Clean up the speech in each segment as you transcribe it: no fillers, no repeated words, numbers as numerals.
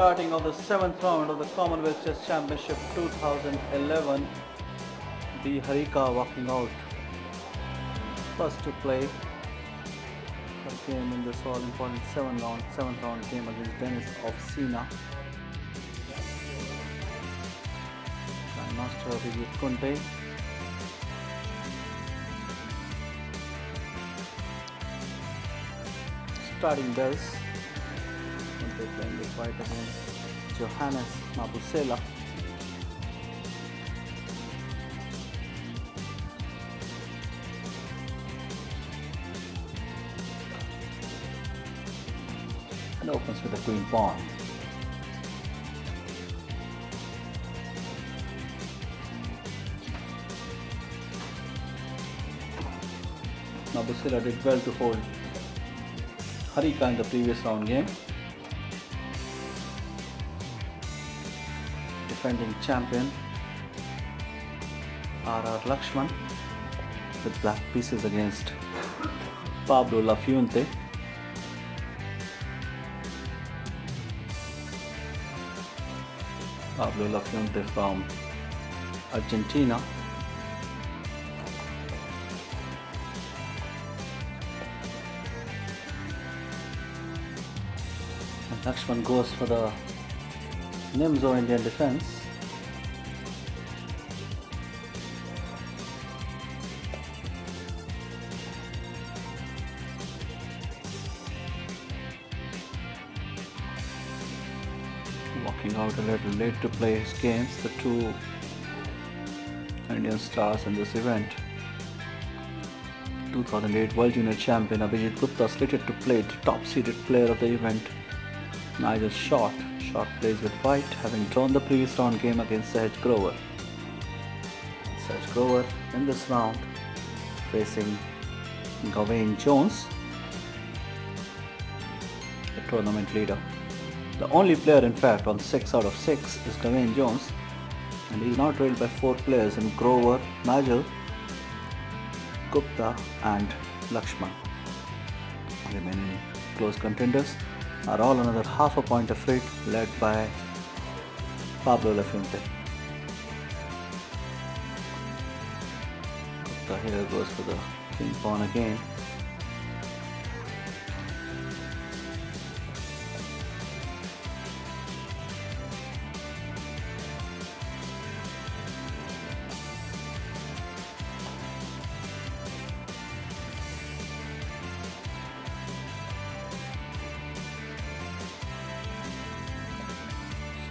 starting of the 7th round of the Commonwealth Chess Championship 2011. B. Harika walking out first to play her game in this all important 7th round game against Dennis of Sina. Grandmaster Abhijit Kunte. Starting bells. Kunte playing the fight against Johannesburg. And opens with a queen pawn. Mabusela did well to hold Harika in the previous round game. Defending champion R.R. Lakshman with black pieces against Pablo Lafuente. Pablo Lafuente from Argentina. And Lakshman goes for the Nimzo Indian defense. Walking out a little late to play his games, the two Indian stars in this event. 2008 World Junior Champion Abhijit Gupta slated to play the top-seeded player of the event. Nigel Short plays with white, having drawn the previous round game against Sahaj Grover. Sahaj Grover in this round facing Gawain Jones, the tournament leader. The only player in fact on 6 out of 6 is Gawain Jones, and he is now trailed by 4 players in Grover, Nigel, Gupta and Lakshman. Remaining close contenders are all another half a point ahead, led by Pablo Lafuente. Gupta here goes for the king pawn again.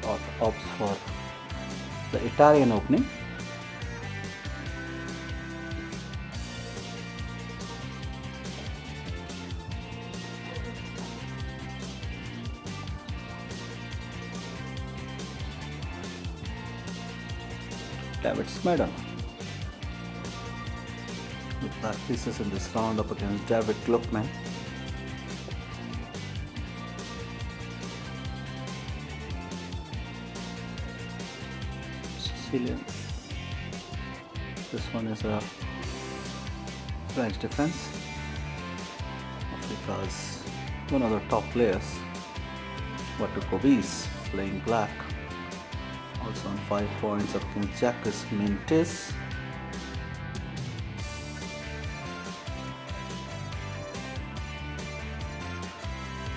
Short opts for the Italian opening. David Smedon with black pieces in this round up against David Gluckman. Sicilian. This one is a French defense. Africa's one of the top players, Watu Kobis, playing black. Also on 5 points up against Jacques Mintis.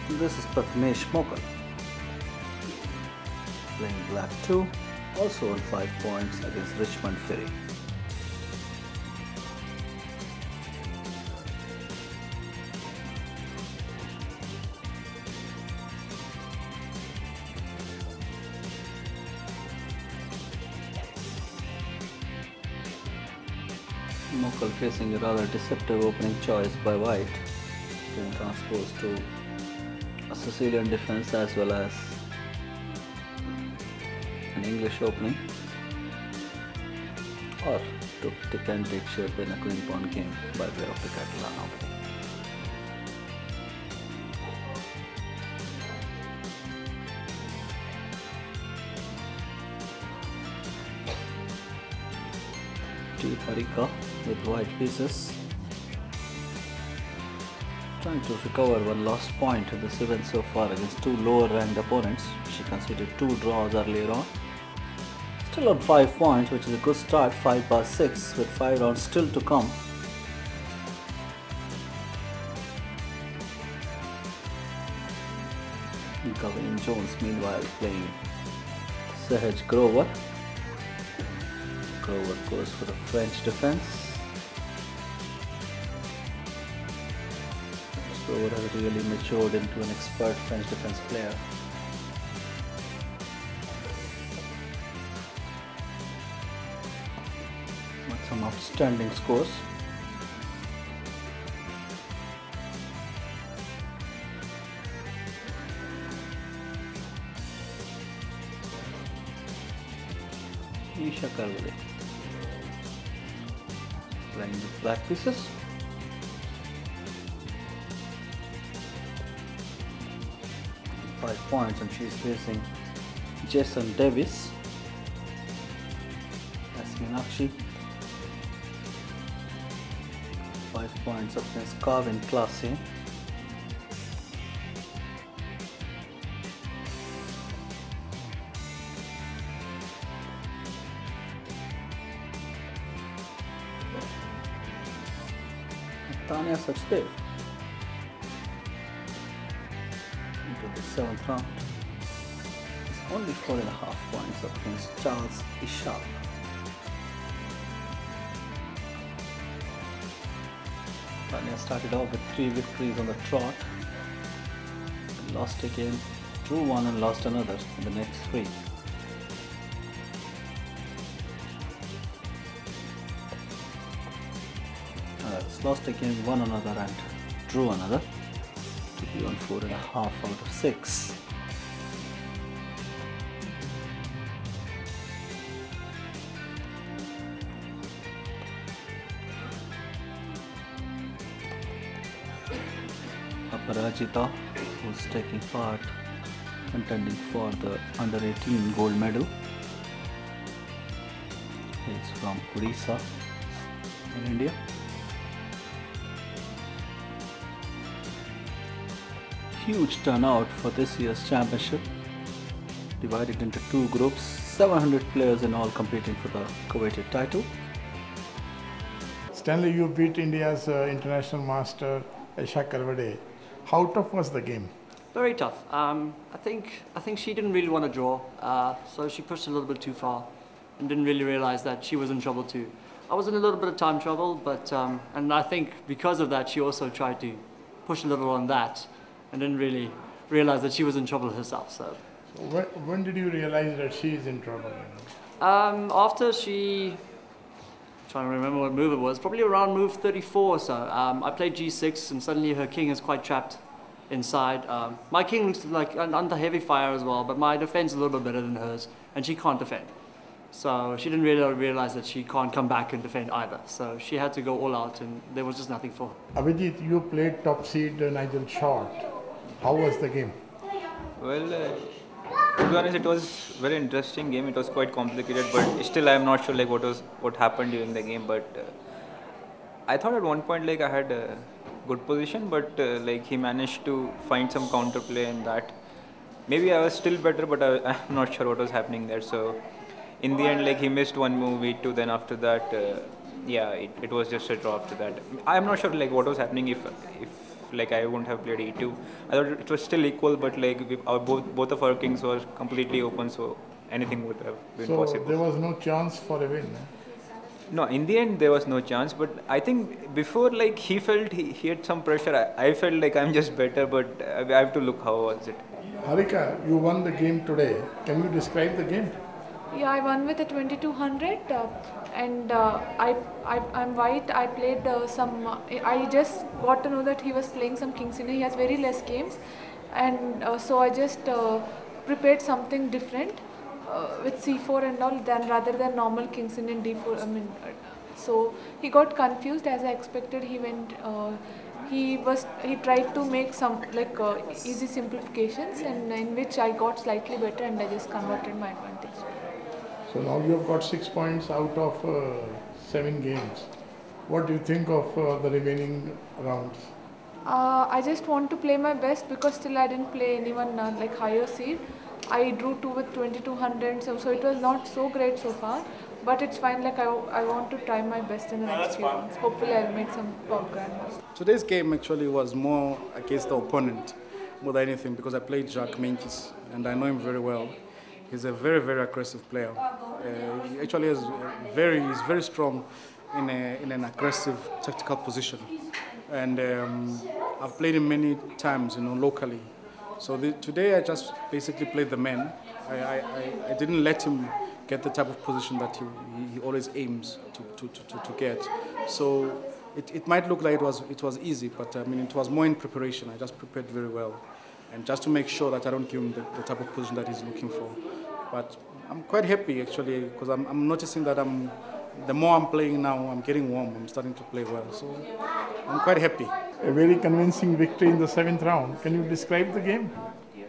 This is Prathamesh Mogal, playing black too, also on 5 points against Richmond Ferry. Mogal facing a rather deceptive opening choice by white, being transposed to a Sicilian defense as well as an English opening, or to can take shape in a queen pawn game by way of the Catalan opening. Harika with white pieces, Trying to recover one lost point in this event so far against two lower ranked opponents. She conceded 2 draws earlier on. Still on 5 points, which is a good start, 5/6 with 5 rounds still to come. Gavin Jones meanwhile playing Sahaj Grover. Grover goes for the French defense. Grover has really matured into an expert French defense player. With some outstanding scores. Isha Karvade playing with black pieces. Points, and she's facing Jason Davis. That's Meenakshi. 5 points up against Carvin Classy. Tanya Sachdev into the 7th round. It's only 4.5 points up against Charles Ishaq. Tanya started off with 3 victories on the trot. Lost again, drew one and lost another in the next 3. Lost again, won another and drew another to be on 4.5 out of 6. Aparajita, who's taking part, contending for the under 18 gold medal. He's from Odisha in India. Huge turnout for this year's championship, divided into 2 groups, 700 players in all competing for the coveted title. Stanley, you beat India's international master Isha Karvade. How tough was the game? Very tough. I think she didn't really want to draw, so she pushed a little bit too far and didn't really realize that she was in trouble too. I was in a little bit of time trouble, but and I think because of that she also tried to push a little on that and didn't really realize that she was in trouble herself. So when did you realize that she is in trouble? After she, trying to remember what move it was, probably around move 34 or so. I played G6 and suddenly her king is quite trapped inside. My king looks like under heavy fire as well, but my defense is a little bit better than hers and she can't defend. So she didn't really realize that she can't come back and defend either. So she had to go all out and there was just nothing for her. Abhijit, you played top seed Nigel Short. How was the game? Well, to be honest, it was very interesting game. It was quite complicated, but still I am not sure like what happened during the game. But I thought at one point like I had a good position, but like he managed to find some counter play in that. Maybe I was still better, but I'm not sure what was happening there. So in the end, like he missed one move E2. Then after that, yeah, it was just a draw after that. I'm not sure like what was happening if like I wouldn't have played E2. I thought it was still equal, but like both of our kings were completely open, so anything would have been possible. So there was no chance for a win? No, in the end there was no chance, but I think before like he felt he had some pressure. I felt like I'm just better, but I have to look how was it. Harika, you won the game today. Can you describe the game? Yeah, I won with a 2200 and I'm white. I played I just got to know that he was playing some Kings Indian. He has very less games and so I just prepared something different with C4 and all rather than normal Kings Indian D4. So he got confused as I expected. He went, he tried to make some like easy simplifications and in which I got slightly better and I just converted my advantage. So now you have got 6 points out of 7 games. What do you think of the remaining rounds? I just want to play my best because still I didn't play anyone like higher seed. I drew 2 with 2200, so it was not so great so far, but it's fine. Like I want to try my best in the next few rounds. Hopefully I'll make some top grandmasters. Today's game actually was more against the opponent more than anything because I played Jacques Meintjes and I know him very well. He's a very, very aggressive player. He actually is he's very strong in an aggressive tactical position. And I've played him many times, locally. So today I just basically played the man. I didn't let him get the type of position that he always aims to get. So it might look like it was easy, but I mean it was more in preparation. I just prepared very well, and just to make sure that I don't give him the type of position that he's looking for. But I'm quite happy actually because I'm noticing that the more I'm playing now, I'm getting warm. I'm starting to play well, so I'm quite happy. A very convincing victory in the 7th round. Can you describe the game?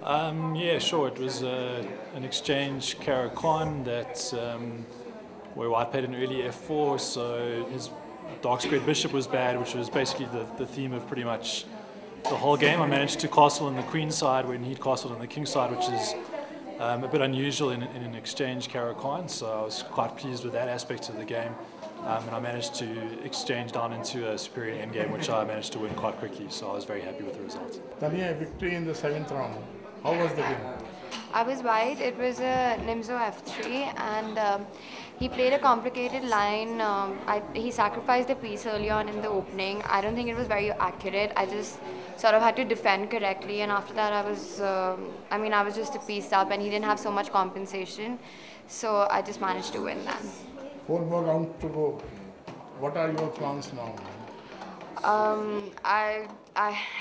Yeah, sure. It was an exchange Karakhan that where I played an early f4, so his dark squared bishop was bad, which was basically the theme of pretty much the whole game. I managed to castle on the queen side when he'd castled on the king side, which is a bit unusual in an exchange Karakhan, so I was quite pleased with that aspect of the game. And I managed to exchange down into a superior endgame, which I managed to win quite quickly, so I was very happy with the result. Tanya, a victory in the 7th round. How was the game? I was white. It was a Nimzo f3, and he played a complicated line. He sacrificed a piece early on in the opening. I don't think it was very accurate. I just sort of had to defend correctly, and after that I was just a piece up, and he didn't have so much compensation, so I just managed to win that. 4 more rounds to go. What are your plans now? I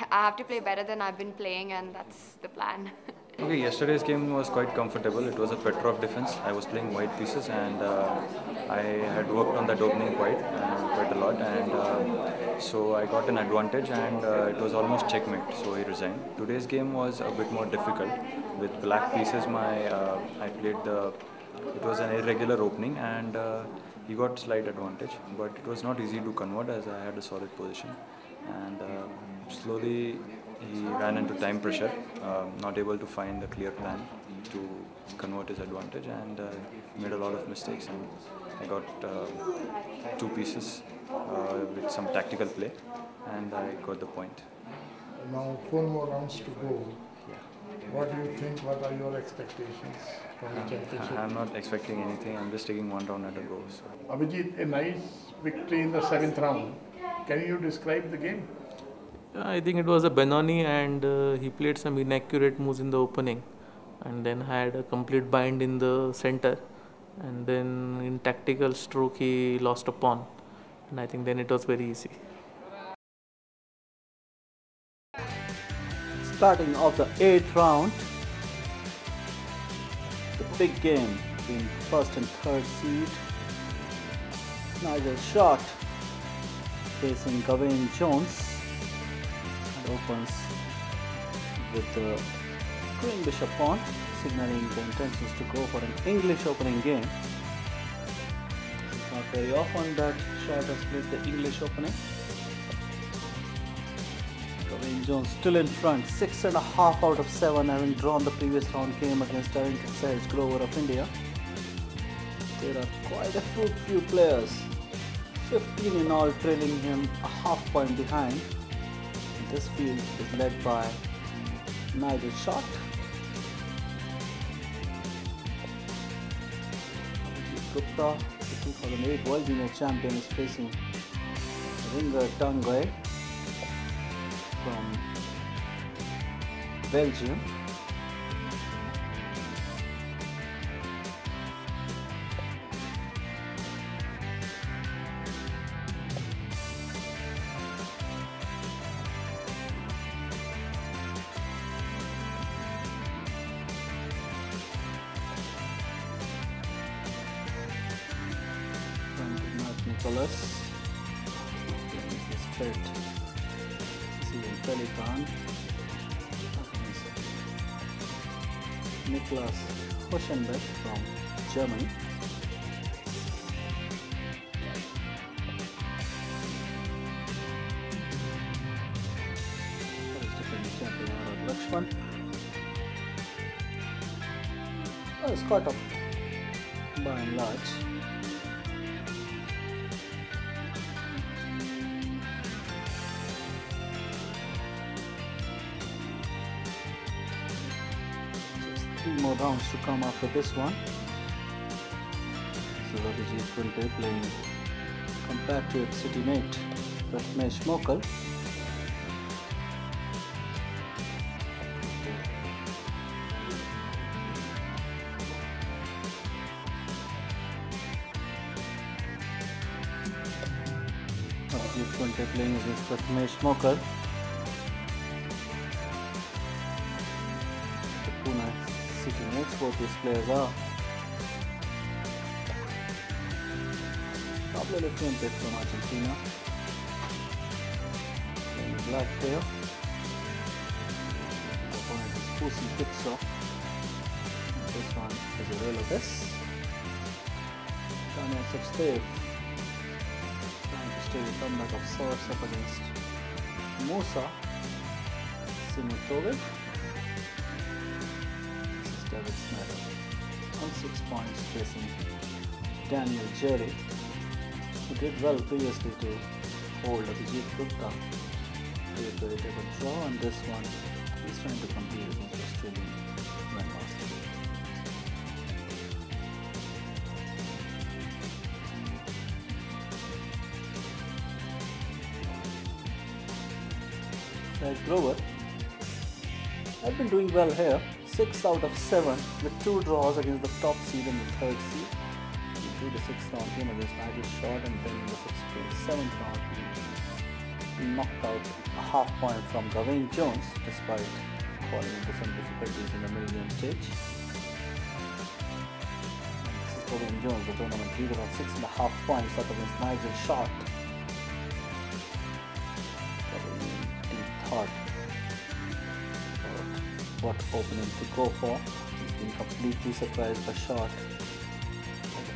have to play better than I've been playing, and that's the plan. Okay, yesterday's game was quite comfortable. It was a Petrov defense. I was playing white pieces, and I had worked on that opening quite a lot, and so I got an advantage, and it was almost checkmate. So he resigned. Today's game was a bit more difficult. With black pieces, I played it was an irregular opening, and he got slight advantage, but it was not easy to convert as I had a solid position, and slowly he ran into time pressure, not able to find a clear plan to convert his advantage, and made a lot of mistakes, and I got 2 pieces with some tactical play, and I got the point. Now 4 more rounds to go. What do you think? What are your expectations from the championship? I'm not expecting anything. I'm just taking one round at a go. So. Abhijit, a nice victory in the 7th round. Can you describe the game? I think it was a Benoni, and he played some inaccurate moves in the opening, and then had a complete bind in the center, and then in tactical stroke he lost a pawn, and I think then it was very easy. Starting off the 8th round, the big game between 1st and 3rd seed. Nigel Short facing Gawain Jones, and opens with the Queen Bishop pawn, signaling the intentions to go for an English opening game. It's not very often that Short has played the English opening. Gawain Jones still in front, 6.5 out of 7, having drawn the previous round game against Sahej Grover of India. There are quite a few players, 15 in all, trailing him a half point behind. This field is led by Nigel Short. Gupta, the 2008 World Junior Champion, is facing Ringer Tanguy from Belgium. Nicholas, Spirit, Pelican, Niklas Hoschenbeck from Germany. was caught up by and large. Just 3 more rounds to come after this one. So Abhijit will be playing compatriot city mate Prathamesh Mokal. Abhijit will be playing against Prathamesh Mokal. The Pune city mates, both these players are. Pablo Lefuente from Argentina, playing black player. The opponent is Pusi Pitso. This one is a real Lopez. Tanya Sachdev trying to stay a comeback of sorts up against Musa Simutovic. This is David Snyder on 6 points facing Daniel Jerry, who did well previously to hold Abhijit Gupta to a veritable draw, and this one he's trying to compete against Australian grandmaster. Sahaj Grover has been doing well here, 6 out of 7 with 2 draws against the top seed and the 3rd seed. He the 6th round game against Nigel Short, and then in the 7th round he knocked out a half point from Gawain Jones despite falling into some difficulties in the millennium stage. This is Gawain Jones, the tournament leader, on 6.5 points up against Nigel Short. Gawain thought what opening to go for. He's been completely surprised by Short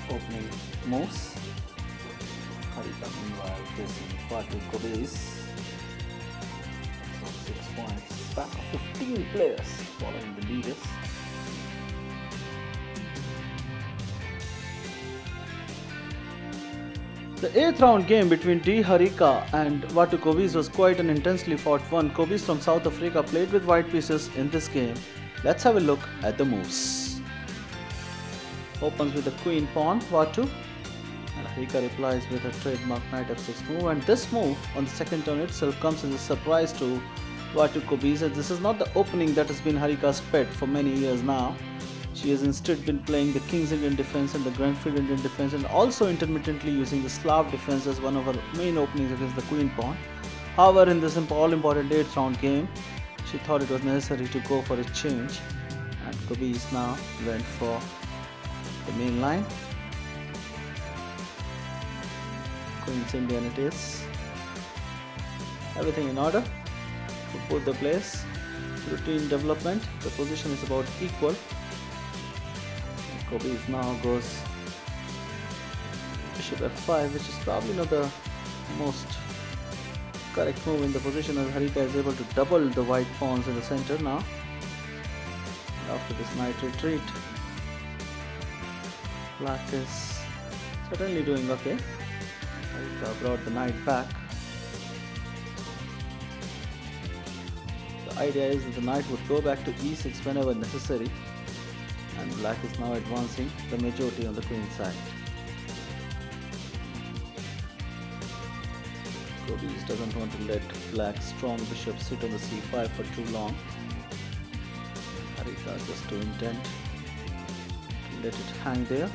opening moves. Harika meanwhile facing Batu Kobes. So 6 points. Back of 15 players following the leaders. The 8th round game between D. Harika and Watu Kobes was quite an intensely fought one. Kobes from South Africa played with white pieces in this game. Let's have a look at the moves. Opens with the queen pawn, Watu, and Harika replies with a trademark knight f6 move, and this move on the second turn itself comes as a surprise to Watu Kobes, as this is not the opening that has been Harika's pet for many years now. She has instead been playing the King's Indian defense and the Grandfield Indian defense, and also intermittently using the Slav defense as one of her main openings against the queen pawn. However, in this all-important 8th round game, she thought it was necessary to go for a change, and Kobes now went for the main line. Queen's Indian it is. Everything in order for both the players. Routine development. The position is about equal. Kobes now goes bishop f5, which is probably not the most correct move in the position, as Harika is able to double the white pawns in the center now. After this knight retreat, black is certainly doing okay. Harika brought the knight back. The idea is that the knight would go back to e6 whenever necessary, and black is now advancing the majority on the queen side. Kobes doesn't want to let black's strong bishop sit on the c5 for too long. Harika just to intent to let it hang there.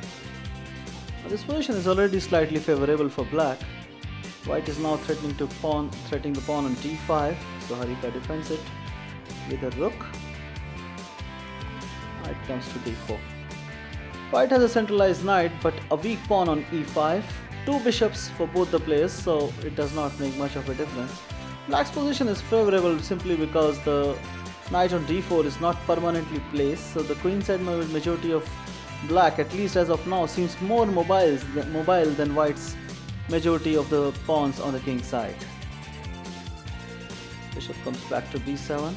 Now this position is already slightly favorable for black. White is now threatening the pawn on d5, so Harika defends it with a rook. Knight comes to d4. White has a centralized knight but a weak pawn on e5. 2 bishops for both the players, so it does not make much of a difference. Black's position is favorable simply because the knight on d4 is not permanently placed, so the queenside majority of black, at least as of now, seems more mobile than white's majority of the pawns on the king side. Bishop comes back to b7.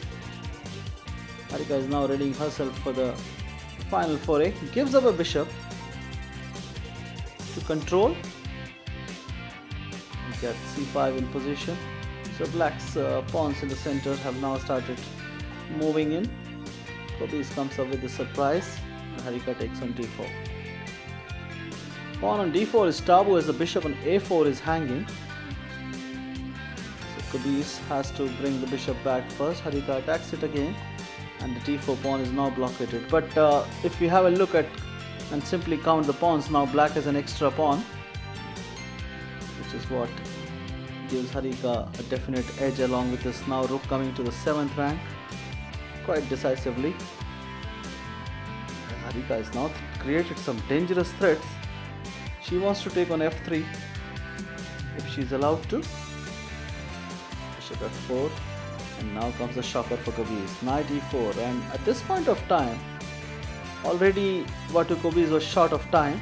Harika is now readying herself for the final foray, gives up a bishop to control. Get c5 in position. So black's pawns in the center have now started moving in. Kobis comes up with the surprise and Harika takes on d4. Pawn on d4 is taboo as the bishop on a4 is hanging. So Kobis has to bring the bishop back first. Harika attacks it again and the d4 pawn is now blockaded. But if you have a look at and simply count the pawns, now black has an extra pawn, which is what gives Harika a definite edge along with this now rook coming to the 7th rank quite decisively. Harika has now created some dangerous threats. She wants to take on f3 if she's allowed to. Bishop f4, and now comes the shocker for Kobis, knight e4, and at this point of time already Batu Kobis was short of time.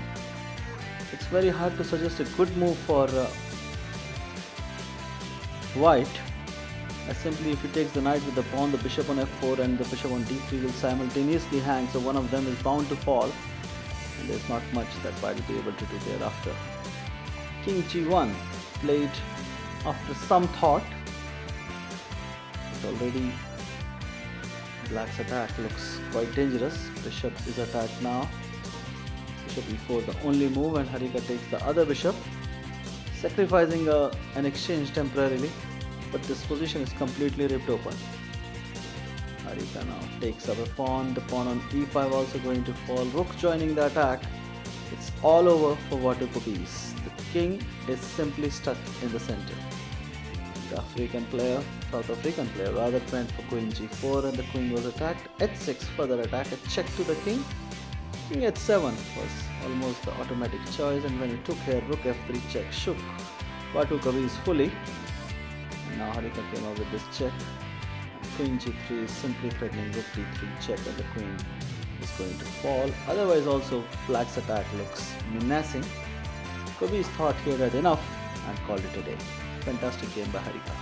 It's very hard to suggest a good move for white, as simply if he takes the knight with the pawn, the bishop on f4 and the bishop on d3 will simultaneously hang, so one of them is bound to fall and there's not much that white will be able to do thereafter. King g1 played after some thought, but already black's attack looks quite dangerous. Bishop is attacked now. Bishop e4 the only move, and Harika takes the other bishop, sacrificing an exchange temporarily, but this position is completely ripped open. Harika now takes up a pawn, the pawn on e5 also going to fall, rook joining the attack. It's all over for Batu Kobis. The king is simply stuck in the center. The South African player rather went for queen g4 and the queen was attacked. h6 further attack, a check to the king. King h7 was almost the automatic choice, and when he took here rook f3 check shook Batu Kobis fully. And now Harika came up with this check. Queen g3 is simply threatening rook d3 check, and the queen is going to fall. Otherwise also black's attack looks menacing. Kobis thought he had enough and called it a day. Fantastic game by Harika.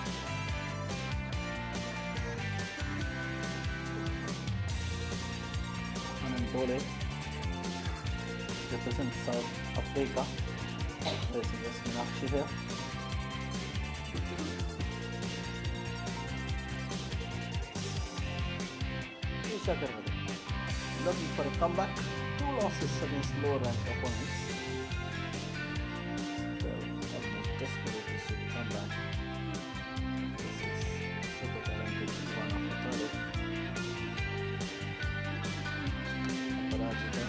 Anand Bole represents South Africa, facing this Meenakshi here. Looking for a comeback, 2 losses against lower ranked opponents. Almost desperate to see the comeback. This is super talented one after third. Parajita.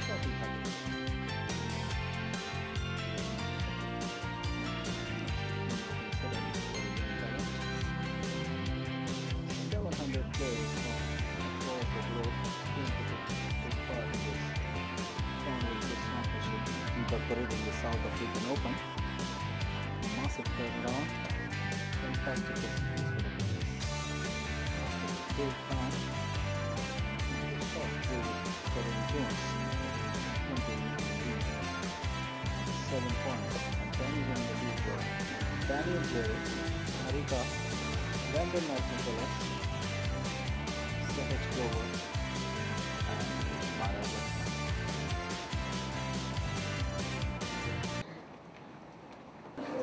Nothing happened. 700 players from across the globe came to take part in this Commonwealth Championship incorporating the South African Open. Massive turnaround, fantastic experience for the players. After the big round, the short goal for Jones, 7 points, and then even the lead were Daniel Jerry, Harika, Brandon Nicholas, Sahaj Grover, and Mara.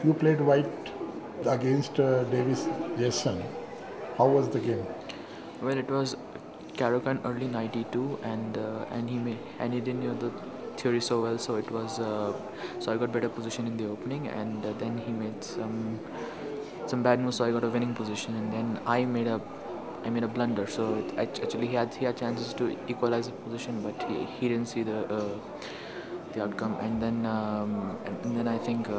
You played white against Davis Jason. How was the game? Well, it was Caro-Kann early 92, and he didn't know the theory so well, so it was so I got better position in the opening, and then he made some bad moves, so I got a winning position, and then I made a blunder. So actually he had chances to equalize the position, but he didn't see the outcome, and then I think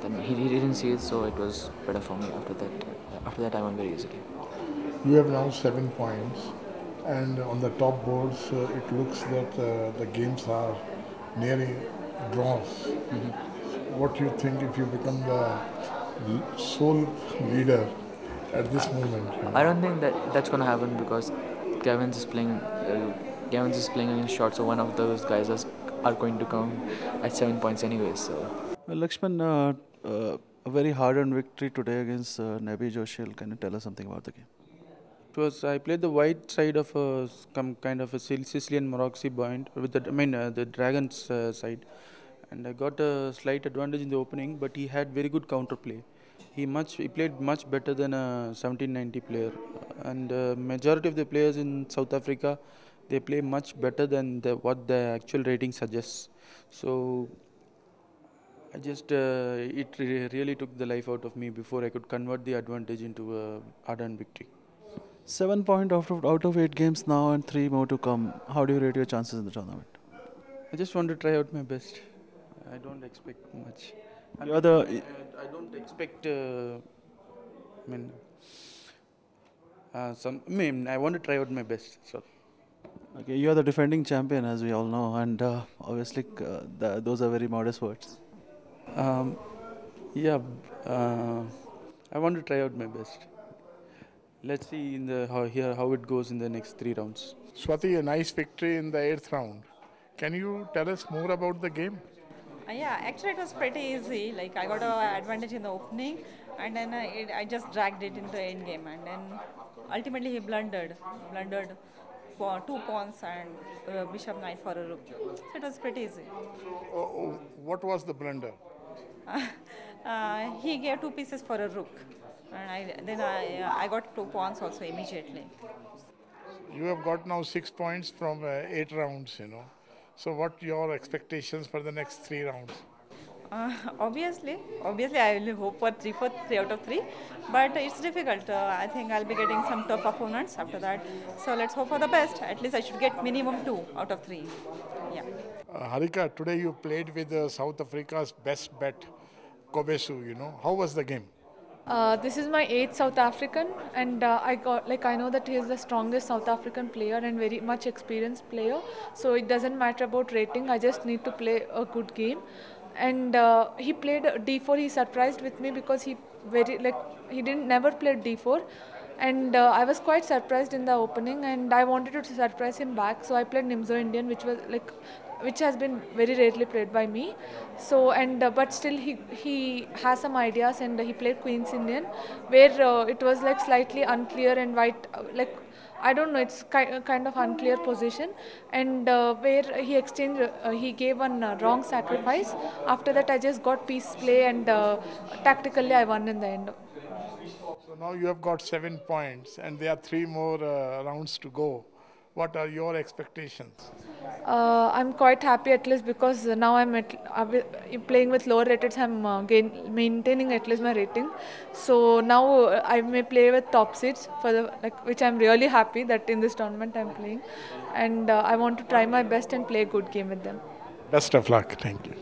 then he didn't see it, so it was better for me after that. After that, I won very easily. You have now 7 points, and on the top boards, it looks that the games are nearing draws. What do you think if you become the sole leader at this moment? I don't think that's going to happen, because Gavins is playing against short, so one of those guys are going to come at 7 points anyway. So. Well, Lakshman, a very hard-earned victory today against Nebi Joshil. Can you tell us something about the game? It was I played the white side of kind of a Sicilian Morocco point with the the Dragons side, and I got a slight advantage in the opening. But he had very good counterplay. He played much better than a 1790 player, and majority of the players in South Africa they play much better than what the actual rating suggests. So I just really took the life out of me before I could convert the advantage into a hard-earned victory. 7 points out of 8 games now and 3 more to come. How do you rate your chances in the tournament? I just want to try out my best. I don't expect much. I don't expect. I mean, I want to try out my best. So. Okay, you are the defending champion, as we all know, and obviously those are very modest words. Um, yeah, I want to try out my best. Let's see in the how it goes in the next 3 rounds. Swati, a nice victory in the 8th round. Can you tell us more about the game? Yeah, actually it was pretty easy. Like I got an advantage in the opening, and then I just dragged it in the end game, and then ultimately he blundered 2 pawns and bishop knight for a rook. So it was pretty easy. What was the blunder? He gave 2 pieces for a rook, and then I got 2 pawns also immediately. You have got now 6 points from 8 rounds, So what your expectations for the next 3 rounds? Obviously, I will hope for 3 out of 3, but it's difficult. I think I'll be getting some tough opponents after that. So let's hope for the best. At least I should get minimum 2 out of 3. Yeah. Harika, today you played with South Africa's best bet, Kobesu. How was the game? This is my 8th South African, and I know that he is the strongest South African player and very much experienced player. So it doesn't matter about rating. I just need to play a good game. And he played D4. He surprised with me because he didn't never played D4, and I was quite surprised in the opening, and I wanted to surprise him back. So I played Nimzo Indian, which has been very rarely played by me. So but still he has some ideas, and he played Queen's Indian, where it was like slightly unclear and white I don't know, it's kind of unclear position, and where he gave one wrong sacrifice. After that I just got piece play, and tactically I won in the end. So now you have got 7 points and there are 3 more rounds to go. What are your expectations? I'm quite happy at least because now playing with lower rateds. I'm maintaining at least my rating. So now I may play with top seeds for which I'm really happy that in this tournament I'm playing, and I want to try my best and play a good game with them. Best of luck. Thank you.